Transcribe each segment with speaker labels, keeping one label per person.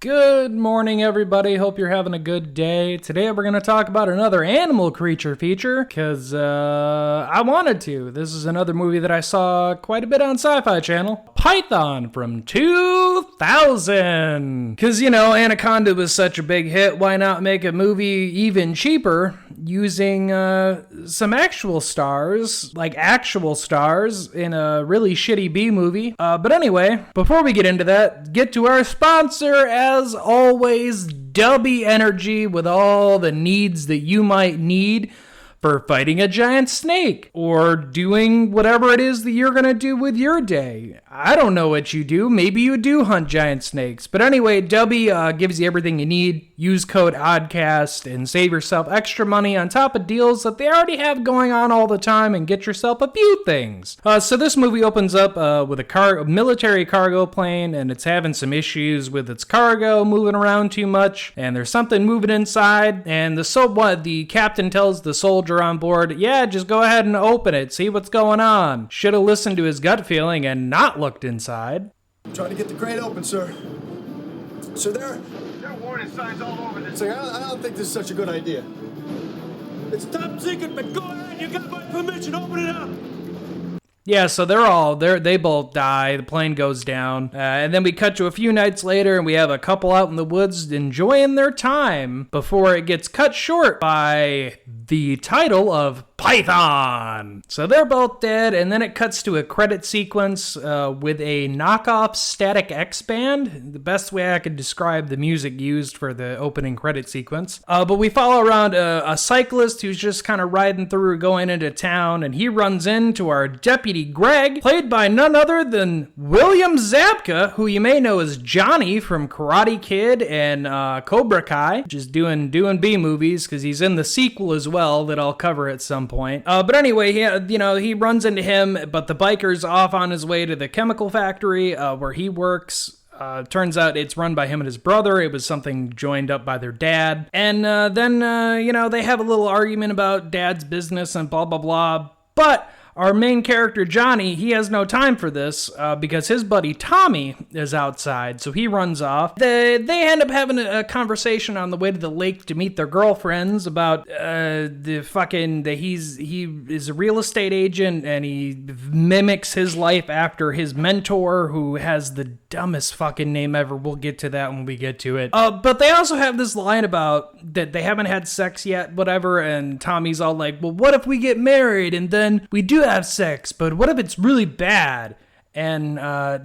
Speaker 1: Good morning, everybody. Hope you're having a good day. Today we're going to talk about another animal creature feature, because I wanted to. This is another movie that I saw quite a bit on Sci-Fi Channel. Python from 2000. Because, Anaconda was such a big hit, why not make a movie even cheaper using some actual stars, like actual stars, in a really shitty B-movie. But anyway, before we get into that, get to our sponsor, as always, Dubby Energy, with all the needs that you might need for fighting a giant snake or doing whatever it is that you're going to do with your day. I don't know what you do. Maybe you do hunt giant snakes. But anyway, Dubby gives you everything you need. Use code Oddcast and save yourself extra money on top of deals that they already have going on all the time, and get yourself a few things. So this movie opens up with a military cargo plane, and it's having some issues with its cargo moving around too much, and there's something moving inside, and the captain tells the soldier on board, yeah, just go ahead and open it, see what's going on. Should have listened to his gut feeling and not looked inside.
Speaker 2: Trying to get the crate open, sir. Sir, there are warning signs all over this. Sir, I don't think this is such a good idea. It's top secret, but go ahead. You got my permission. Open it up.
Speaker 1: Yeah, so they both die, the plane goes down, and then we cut to a few nights later, and we have a couple out in the woods enjoying their time before it gets cut short by the title of Python. So they're both dead, and then it cuts to a credit sequence with a knockoff Static X band, the best way I could describe the music used for the opening credit sequence. But we follow around a cyclist who's just kind of riding through, going into town, and he runs into our deputy Greg, played by none other than William Zabka, who you may know as Johnny from Karate Kid and Cobra Kai, just doing B movies, because he's in the sequel as well that I'll cover at some point. But anyway, he runs into him, but the biker's off on his way to the chemical factory where he works. Turns out it's run by him and his brother. It was something joined up by their dad. And then they have a little argument about dad's business and blah, blah, blah. But our main character, Johnny, he has no time for this because his buddy Tommy is outside, so he runs off. They end up having a conversation on the way to the lake to meet their girlfriends about he is a real estate agent, and he mimics his life after his mentor, who has the dumbest fucking name ever. We'll get to that when we get to it. But they also have this line about that they haven't had sex yet, whatever, and Tommy's all like, well, what if we get married and then we do have sex, but what if it's really bad? And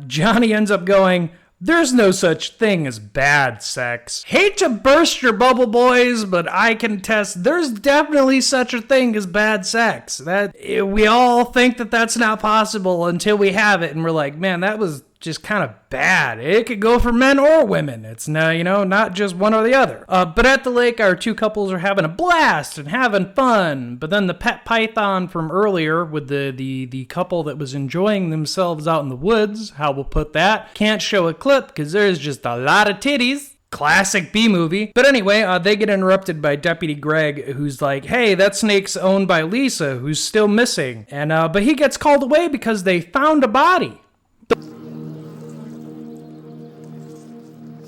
Speaker 1: Johnny ends up going, there's no such thing as bad sex. Hate to burst your bubble, boys, but I can attest there's definitely such a thing as bad sex. That we all think that that's not possible until we have it, and we're like, man, that was just kind of bad. It could go for men or women. It's not just one or the other. But at the lake, our two couples are having a blast and having fun. But then the pet python from earlier with the couple that was enjoying themselves out in the woods, how we'll put that, can't show a clip because there's just a lot of titties. Classic B-movie. But anyway, they get interrupted by Deputy Greg, who's like, hey, that snake's owned by Lisa, who's still missing. And but he gets called away because they found a body.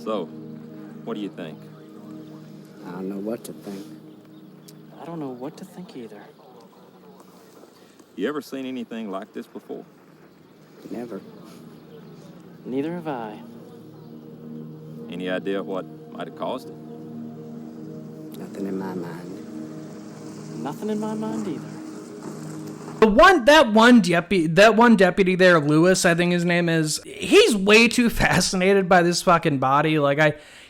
Speaker 3: So, what do you think?
Speaker 4: I don't know what to think.
Speaker 5: I don't know what to think either.
Speaker 3: You ever seen anything like this before?
Speaker 4: Never.
Speaker 5: Neither have I.
Speaker 3: Any idea what might have caused it?
Speaker 4: Nothing in my mind.
Speaker 5: Nothing in my mind either.
Speaker 1: That one deputy there, Lewis, I think his name is, he's way too fascinated by this fucking body.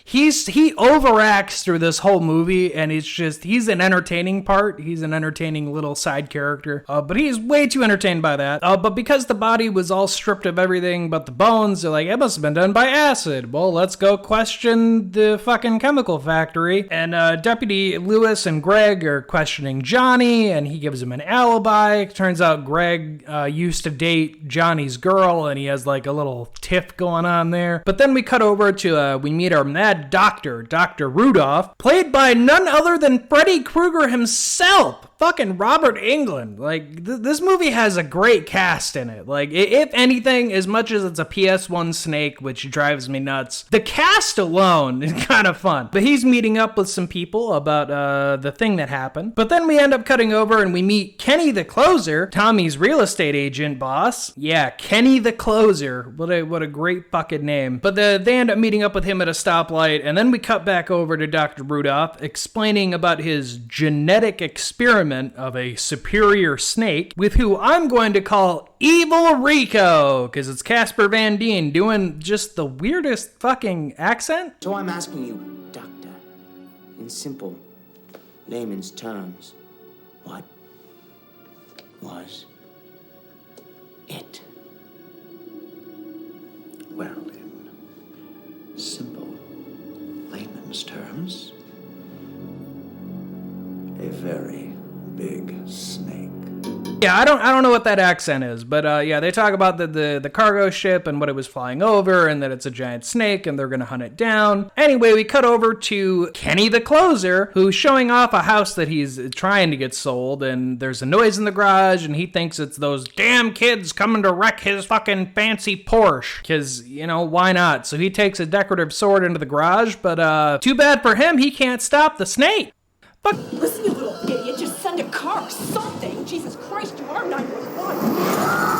Speaker 1: He overacts through this whole movie, and he's an entertaining part. He's an entertaining little side character, but he's way too entertained by that. But because the body was all stripped of everything but the bones, they're like, it must have been done by acid. Well, let's go question the fucking chemical factory. And Deputy Lewis and Greg are questioning Johnny, and he gives him an alibi, Turns out Greg used to date Johnny's girl, and he has like a little tiff going on there. But then we cut over to, we meet our mad doctor, Dr. Rudolph, played by none other than Freddy Krueger himself. Fucking Robert Englund. Like, this movie has a great cast in it. Like, if anything, as much as it's a PS1 snake, which drives me nuts, the cast alone is kind of fun. But he's meeting up with some people about the thing that happened. But then we end up cutting over and we meet Kenny the Closer, Tommy's real estate agent boss. Yeah, Kenny the Closer. What a great fucking name. But they end up meeting up with him at a stoplight, and then we cut back over to Dr. Rudolph explaining about his genetic experiment of a superior snake, with who I'm going to call Evil Rico, because it's Casper Van Dien doing just the weirdest fucking accent.
Speaker 6: So I'm asking you, Doctor, in simple layman's terms, what was it?
Speaker 7: Well, in simple layman's terms, a very big snake.
Speaker 1: Yeah, I don't know what that accent is, but yeah, they talk about the cargo ship and what it was flying over, and that it's a giant snake, and they're gonna hunt it down. Anyway, we cut over to Kenny the Closer, who's showing off a house that he's trying to get sold, and there's a noise in the garage, and he thinks it's those damn kids coming to wreck his fucking fancy Porsche, because, you know, why not? So he takes a decorative sword into the garage, but too bad for him, he can't stop the snake. But
Speaker 8: listen, you little idiot, just send a car or something. Jesus Christ, you are 911.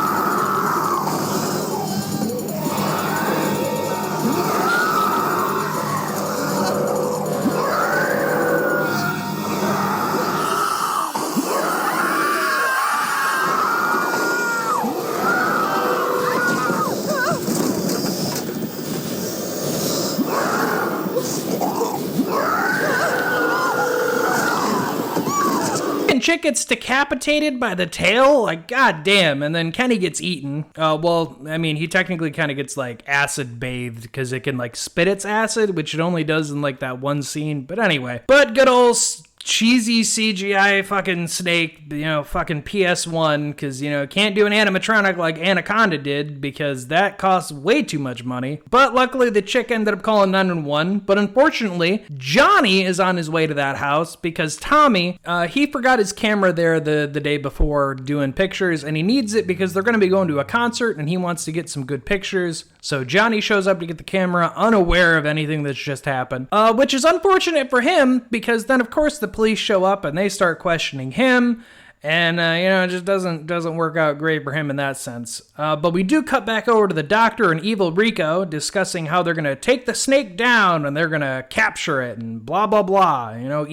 Speaker 1: Chick gets decapitated by the tail, like goddamn, and then Kenny gets eaten. Well, I mean, he technically kind of gets like acid bathed because it can like spit its acid, which it only does in like that one scene. But anyway, good old cheesy CGI fucking snake, you know, fucking PS1, because, you know, can't do an animatronic like Anaconda did because that costs way too much money. But luckily the chick ended up calling 911, but unfortunately Johnny is on his way to that house because Tommy, he forgot his camera there the day before doing pictures, and he needs it because they're going to be going to a concert and he wants to get some good pictures. So Johnny shows up to get the camera unaware of anything that's just happened, which is unfortunate for him because then of course the police show up and they start questioning him, and you know, it just doesn't work out great for him in that sense. But we do cut back over to the doctor and Evil Rico discussing how they're gonna take the snake down and they're gonna capture it and blah blah blah. You know,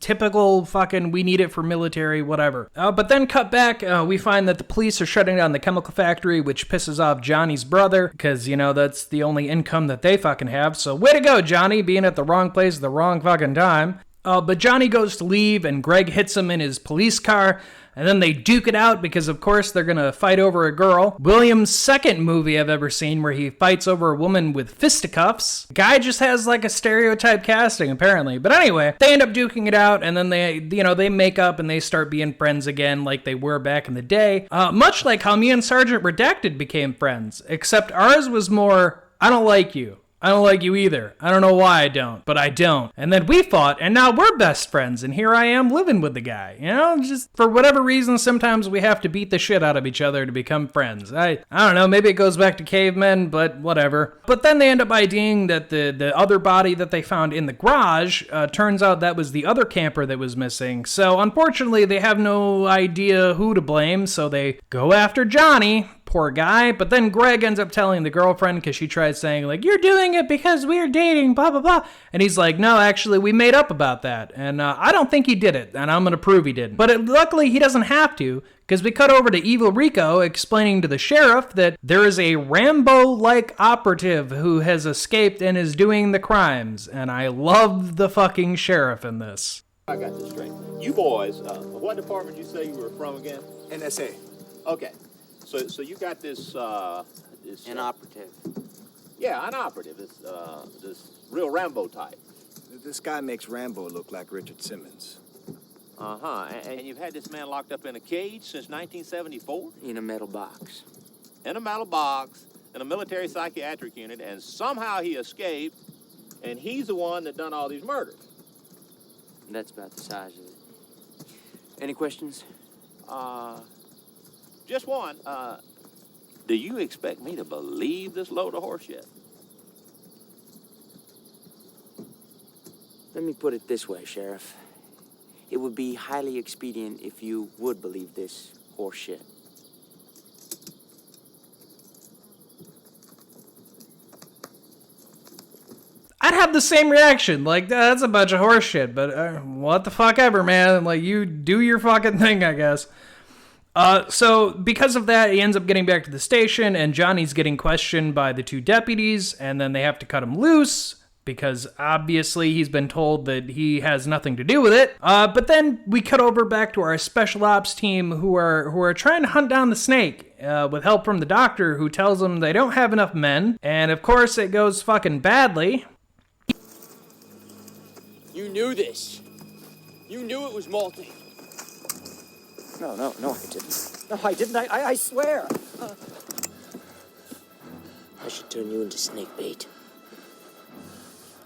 Speaker 1: typical fucking we need it for military whatever. But then cut back, we find that the police are shutting down the chemical factory, which pisses off Johnny's brother because, you know, that's the only income that they fucking have. So way to go, Johnny, being at the wrong place at the wrong fucking time. But Johnny goes to leave, and Greg hits him in his police car, and then they duke it out because, of course, they're going to fight over a girl. William's second movie I've ever seen where he fights over a woman with fisticuffs. Guy just has, like, a stereotype casting, apparently. But anyway, they end up duking it out, and then they make up and they start being friends again like they were back in the day. Much like how me and Sergeant Redacted became friends, except ours was more, I don't like you. I don't like you either. I don't know why I don't, but I don't. And then we fought, and now we're best friends, and here I am living with the guy. You know, just for whatever reason, sometimes we have to beat the shit out of each other to become friends. I don't know, maybe it goes back to cavemen, but whatever. But then they end up IDing that the other body that they found in the garage, turns out that was the other camper that was missing. So unfortunately, they have no idea who to blame, so they go after Johnny. Poor guy. But then Greg ends up telling the girlfriend because she tries saying, like, you're doing it because we're dating, blah, blah, blah. And he's like, no, actually, we made up about that. And I don't think he did it, and I'm going to prove he didn't. But luckily, he doesn't have to, because we cut over to Evil Rico explaining to the sheriff that there is a Rambo-like operative who has escaped and is doing the crimes. And I love the fucking sheriff in this.
Speaker 3: I got this straight. You boys, what department did you say you were from again?
Speaker 2: NSA.
Speaker 3: Okay. So you got this
Speaker 6: An operative.
Speaker 3: Yeah, an operative. This real Rambo type.
Speaker 2: This guy makes Rambo look like Richard Simmons.
Speaker 9: Uh-huh. And you've had this man locked up in a cage since 1974?
Speaker 6: In a metal box.
Speaker 9: In a metal box, in a military psychiatric unit, and somehow he escaped, and he's the one that done all these murders.
Speaker 6: That's about the size of it. Any questions?
Speaker 9: Just one. Do you expect me to believe this load of horseshit?
Speaker 6: Let me put it this way, Sheriff. It would be highly expedient if you would believe this horse shit.
Speaker 1: I'd have the same reaction. Like, that's a bunch of horse shit, but what the fuck ever, man. Like, you do your fucking thing, I guess. So because of that, he ends up getting back to the station, and Johnny's getting questioned by the two deputies, and then they have to cut him loose, because obviously he's been told that he has nothing to do with it. But then we cut over back to our special ops team who are trying to hunt down the snake with help from the doctor, who tells them they don't have enough men. And of course it goes fucking badly.
Speaker 6: You knew this. You knew it was molting.
Speaker 10: No, I didn't. No, I didn't. I swear.
Speaker 6: I should turn you into snake bait.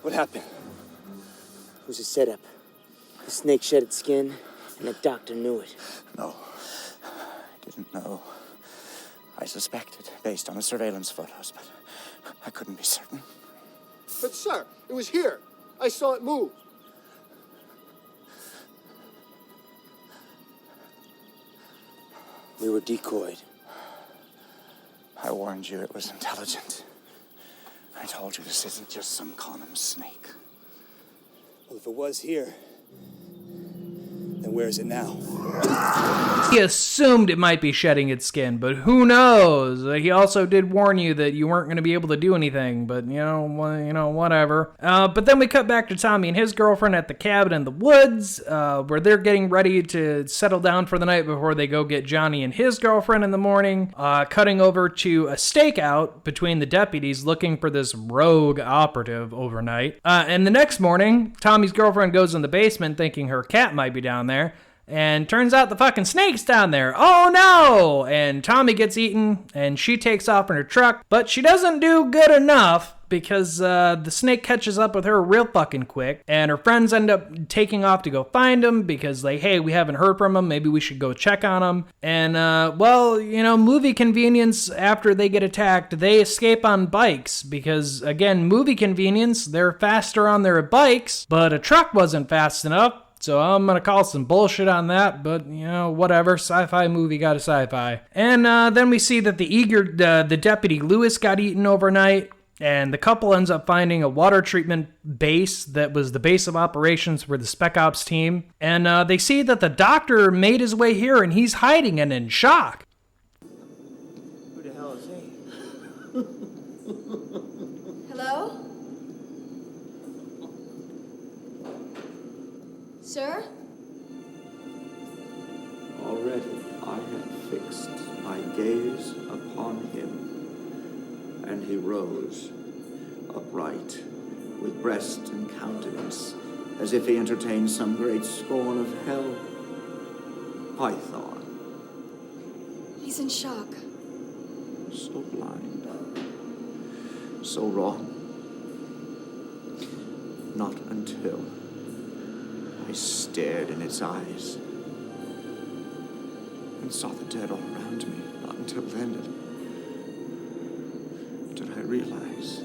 Speaker 10: What happened?
Speaker 6: It was a setup. The snake shed its skin, and the doctor knew it.
Speaker 7: No, I didn't know. I suspected, based on the surveillance photos, but I couldn't be certain.
Speaker 2: But, sir, it was here. I saw it move.
Speaker 6: We were decoyed.
Speaker 7: I warned you it was intelligent. I told you this isn't just some common snake.
Speaker 2: Well, if it was here, then where is it now?
Speaker 1: He assumed it might be shedding its skin, but who knows? He also did warn you that you weren't going to be able to do anything, but whatever. But then we cut back to Tommy and his girlfriend at the cabin in the woods, where they're getting ready to settle down for the night before they go get Johnny and his girlfriend in the morning, cutting over to a stakeout between the deputies looking for this rogue operative overnight. And the next morning, Tommy's girlfriend goes in the basement thinking her cat might be down there. And turns out the fucking snake's down there. Oh no! And Tommy gets eaten, and she takes off in her truck, but she doesn't do good enough because the snake catches up with her real fucking quick, and her friends end up taking off to go find him because hey, we haven't heard from him, maybe we should go check on him. And, movie convenience, after they get attacked, they escape on bikes because, again, movie convenience, they're faster on their bikes, but a truck wasn't fast enough. So I'm going to call some bullshit on that, but, whatever. Sci-fi movie got a sci-fi. And then we see that the deputy Lewis got eaten overnight, and the couple ends up finding a water treatment base that was the base of operations for the Spec Ops team. And they see that the doctor made his way here, and he's hiding and in shock.
Speaker 6: Who the hell is he?
Speaker 8: Hello? Sir?
Speaker 7: Already I had fixed my gaze upon him, and he rose, upright, with breast and countenance, as if he entertained some great scorn of hell. Python,
Speaker 8: He's in shock.
Speaker 7: so blind, so wrong. Not until I stared in its eyes and saw the dead all around me. Not until then did I realize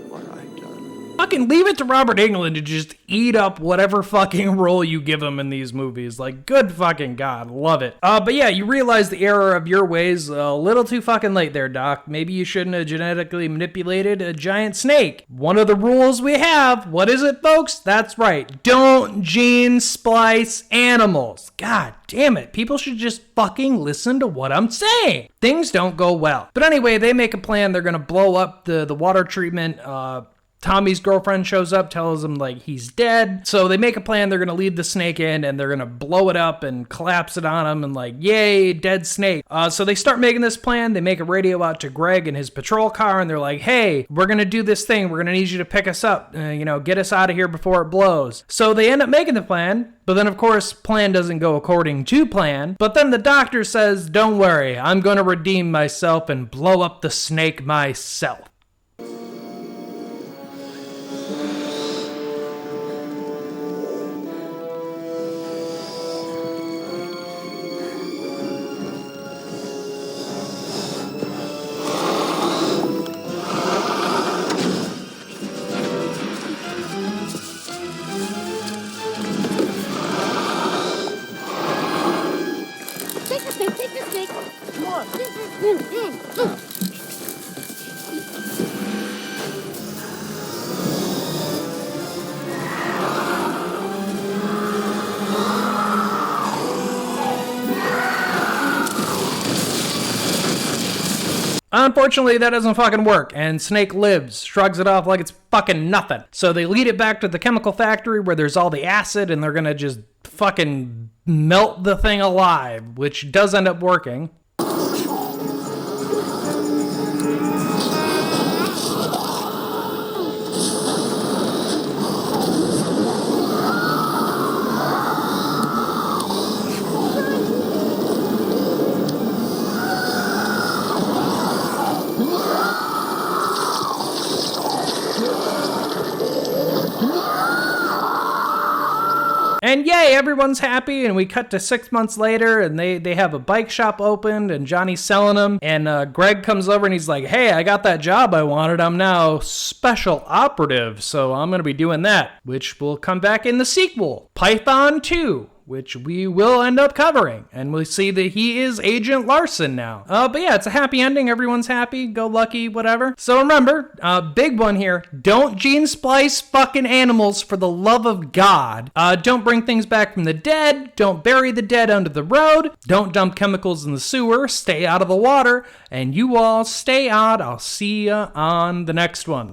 Speaker 7: what I'd done.
Speaker 1: Fucking leave it to Robert Englund to just eat up whatever fucking role you give him in these movies. Like, good fucking God. Love it. But yeah, you realize the error of your ways a little too fucking late there, Doc. Maybe you shouldn't have genetically manipulated a giant snake. One of the rules we have, what is it, folks? That's right. Don't gene splice animals. God damn it. People should just fucking listen to what I'm saying. Things don't go well. But anyway, they make a plan. They're going to blow up the water treatment Tommy's girlfriend shows up, tells him like he's dead. So they make a plan. They're going to lead the snake in and they're going to blow it up and collapse it on him and like, yay, dead snake. So they start making this plan. They make a radio out to Greg in his patrol car and they're like, hey, we're going to do this thing. We're going to need you to pick us up, get us out of here before it blows. So they end up making the plan. But then, of course, plan doesn't go according to plan. But then the doctor says, don't worry, I'm going to redeem myself and blow up the snake myself. Unfortunately, that doesn't fucking work, and Snake lives, shrugs it off like it's fucking nothing. So they lead it back to the chemical factory where there's all the acid, and they're gonna just fucking melt the thing alive, which does end up working. And yay, everyone's happy, and we cut to 6 months later, and they have a bike shop opened, and Johnny's selling them, and Greg comes over, and he's like, hey, I got that job I wanted. I'm now special operative, so I'm going to be doing that, which will come back in the sequel, Python 2. Which we will end up covering. And we see that he is Agent Larson now. But yeah, it's a happy ending. Everyone's happy. Go lucky, whatever. So remember, big one here. Don't gene splice fucking animals for the love of God. Don't bring things back from the dead. Don't bury the dead under the road. Don't dump chemicals in the sewer. Stay out of the water. And you all stay out. I'll see ya on the next one.